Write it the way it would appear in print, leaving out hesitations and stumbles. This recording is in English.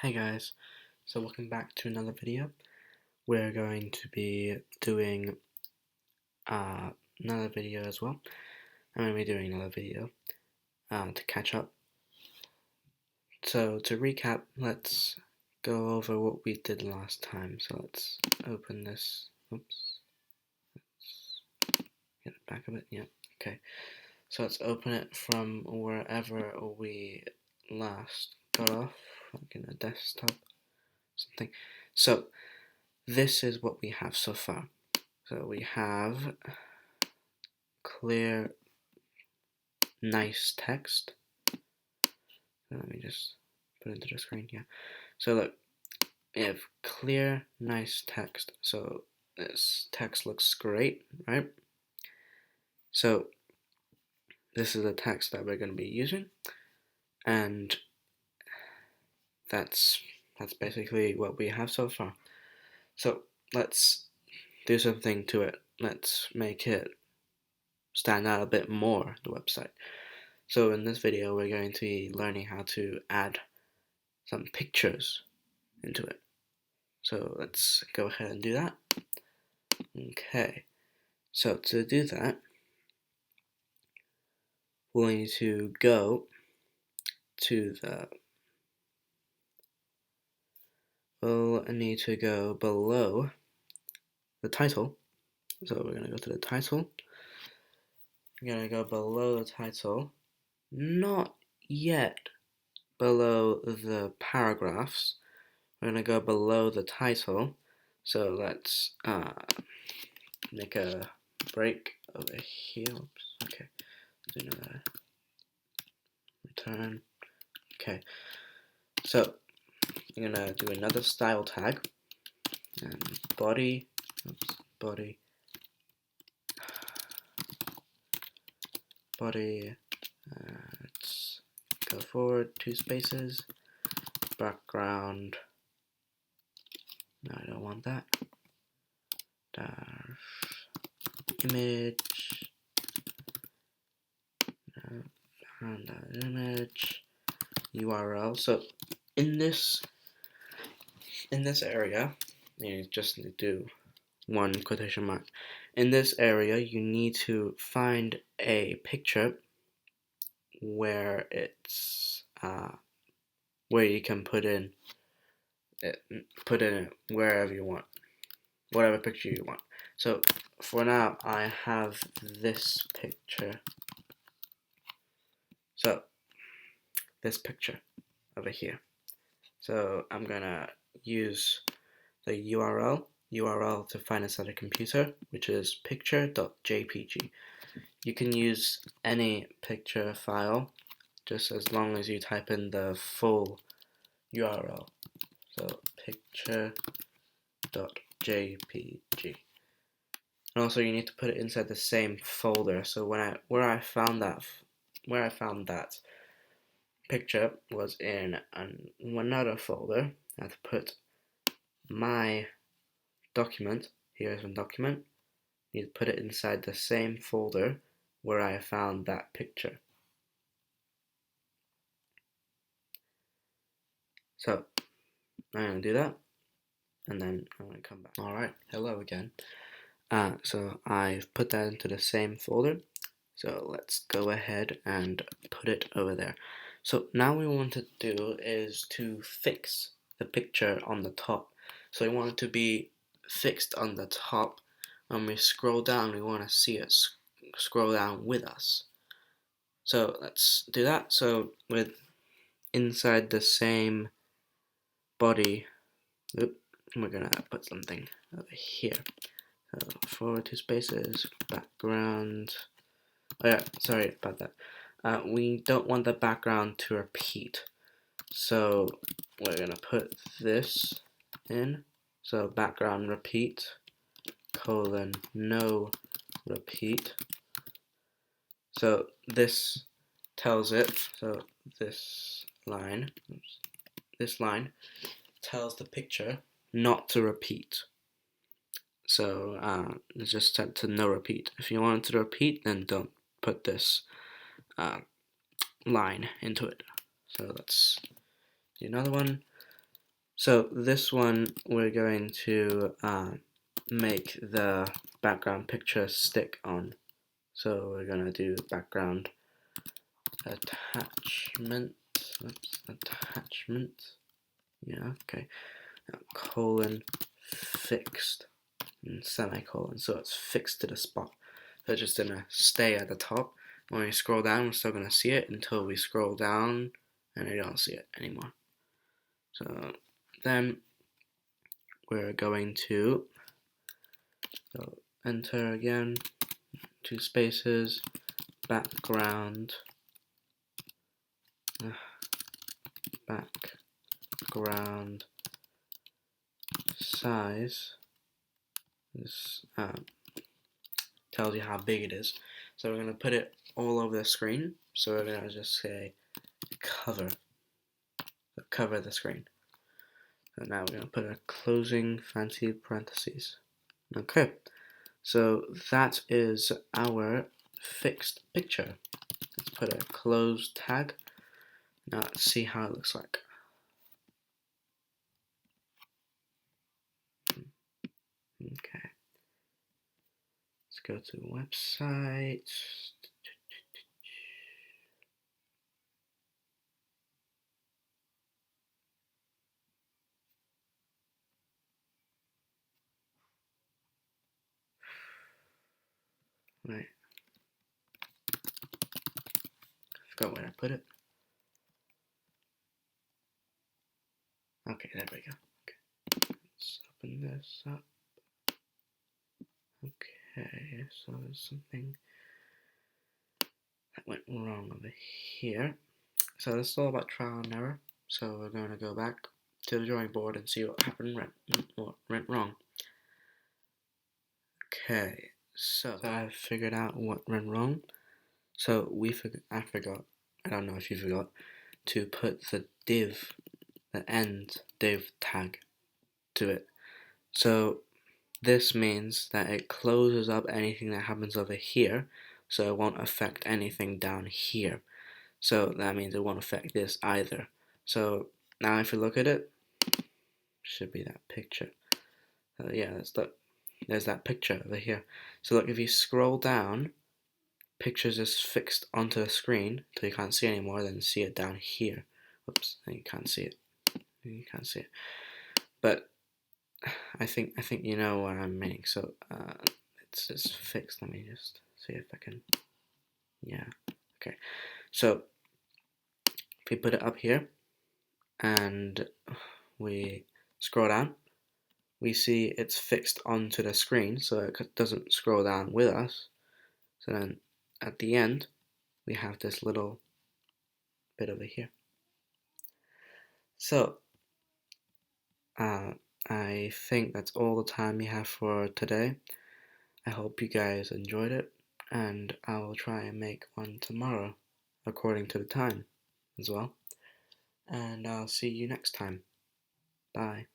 Hey guys, so welcome back to another video. We're going to be doing another video as well. I'm going to be doing another video to catch up. So to recap, let's go over what we did last time. So let's open this. Oops. Let's get it back a bit. Yeah, okay. So let's open it from wherever we last got off, like in a desktop, something. So this is what we have so far. So we have clear, nice text. Let me just put it into the screen here. So look, we have clear, nice text. So this text looks great, right? So this is the text that we're going to be using, and that's basically what we have so far. So let's do something to it. Let's make it stand out a bit more, the website. So in this video, we're going to be learning how to add some pictures into it. So let's go ahead and do that. Okay, so to do that, we'll need to go to we'll need to go below the title. So we're going to go to the title. We're going to go below the title, not yet below the paragraphs. We're going to go below the title. So let's make a break over here. Oops. Okay, do another return. Okay, so I'm gonna do another style tag and body. Oops, body. Let's go forward 2 spaces. Background. No, I don't want that. Dash image. Found that image. URL. So in this area, you just need to do one quotation mark. In this area, you need to find a picture where it's where you can put in it wherever you want, whatever picture you want. So for now, I have this picture. So this picture over here. So I'm gonna use the URL to find this at a computer, which is picture.jpg. You can use any picture file, just as long as you type in the full URL. So picture.jpg. And also you need to put it inside the same folder. So where I found that picture was in another folder. I have to put my document. Here's my document. You need to put it inside the same folder where I found that picture. So I'm going to do that, and then I'm going to come back. Alright, hello again. So I've put that into the same folder. So let's go ahead and put it over there. So now what we want to do is to fix the picture on the top. So we want it to be fixed on the top. When we scroll down, we want to see it scroll down with us. So let's do that. So with inside the same body, we're gonna put something over here. So forward 2 spaces, background. Oh yeah, sorry about that. We don't want the background to repeat. So we're gonna put this in. So background repeat, no repeat. So this tells it, so this line tells the picture not to repeat. So it's just set to no repeat. If you want it to repeat, then don't put this line into it. So let's do another one. So this one we're going to make the background picture stick on. So we're gonna do background attachment. Oops, attachment. Yeah, okay. Now, colon fixed and semicolon. So it's fixed to the spot. So it's just gonna stay at the top. When we scroll down, we're still gonna see it until we scroll down and we don't see it anymore. So then we're going to enter again, 2 spaces, background, background size. This tells you how big it is. So we're going to put it all over the screen. So we're going to just say cover the screen. And now we're going to put a closing fancy parentheses. Okay, so that is our fixed picture. Let's put a close tag. Now let's see how it looks like. Okay, let's go to the website. Right, I forgot where I put it. Okay, there we go. Okay, let's open this up. Okay, so there's something that went wrong over here. So this is all about trial and error. So we're going to go back to the drawing board and see what happened, what went wrong. Okay, so I figured out what went wrong. So I forgot, I don't know if you forgot, to put the end div tag to it. So this means that it closes up anything that happens over here, so it won't affect anything down here. So that means it won't affect this either. So now if you look at it, should be that picture. Yeah, there's that picture over here. So look, if you scroll down, pictures is fixed onto the screen until you can't see anymore, then see it down here. Oops, and you can't see it. You can't see it. But I think you know what I'm meaning. So it's just fixed. Let me just see if I can. Yeah. Okay. So if we put it up here and we scroll down, we see it's fixed onto the screen, so it doesn't scroll down with us. So then at the end, we have this little bit over here. So I think that's all the time we have for today. I hope you guys enjoyed it, and I will try and make one tomorrow according to the time as well. And I'll see you next time. Bye.